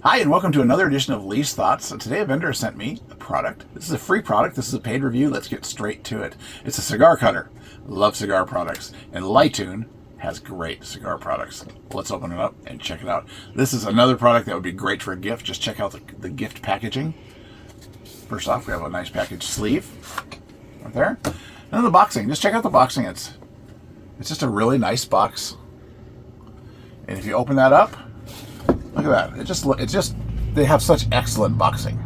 Hi, and welcome to another edition of Lee's Thoughts. So today a vendor sent me a product. This is a free product. This is a paid review. Let's get straight to it. It's a cigar cutter. Love cigar products. And Lightune has great cigar products. Let's open it up and check it out. This is another product that would be great for a gift. Just check out the gift packaging. First off, we have a nice package sleeve right there. And then the boxing. Just check out the boxing. It's just a really nice box. And if you open that up, look at that. They have such excellent boxing.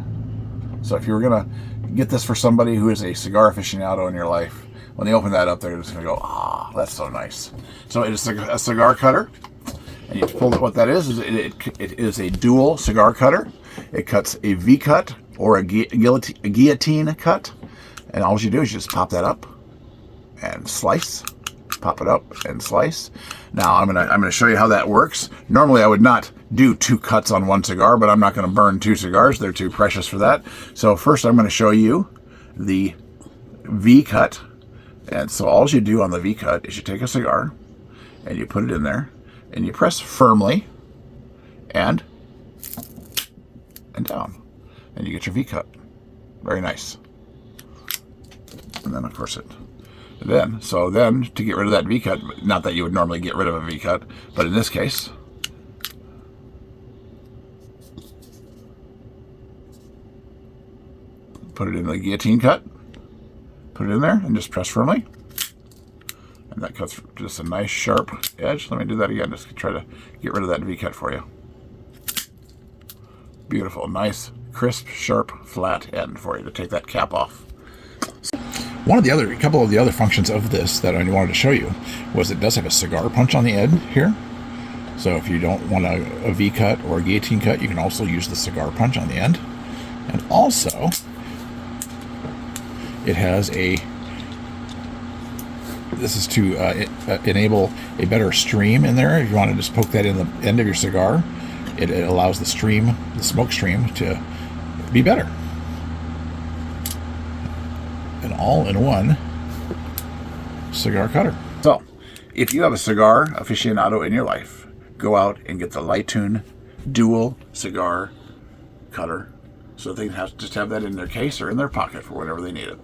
So if you were going to get this for somebody who is a cigar aficionado in your life, when they open that up, they're just going to go, ah, that's so nice. So it is a cigar cutter. And you pull it. What that is it is a dual cigar cutter. It cuts a V cut or a guillotine cut. And all you do is just pop that up and slice. Pop it up and slice. Now I'm gonna show you how that works. Normally I would not do two cuts on one cigar, but I'm not going to burn two cigars. They're too precious for that. So first I'm going to show you the V cut. And so all you do on the V cut is you take a cigar and you put it in there and you press firmly and down, and you get your V cut. Very nice. And then of course then to get rid of that V cut, not that you would normally get rid of a V cut, but in this case, put it in the guillotine cut, put it in there and just press firmly. And that cuts just a nice sharp edge. Let me do that again, just to try to get rid of that V cut for you. Beautiful, nice, crisp, sharp, flat end for you to take that cap off. A couple of the other functions of this that I wanted to show you was it does have a cigar punch on the end here. So if you don't want a V cut or a guillotine cut, you can also use the cigar punch on the end. And also, it has this is to enable a better stream in there. If you want to just poke that in the end of your cigar, it allows the smoke stream to be better. An all-in-one cigar cutter. So, if you have a cigar aficionado in your life, go out and get the Lightune dual cigar cutter so they can just have that in their case or in their pocket for whenever they need it.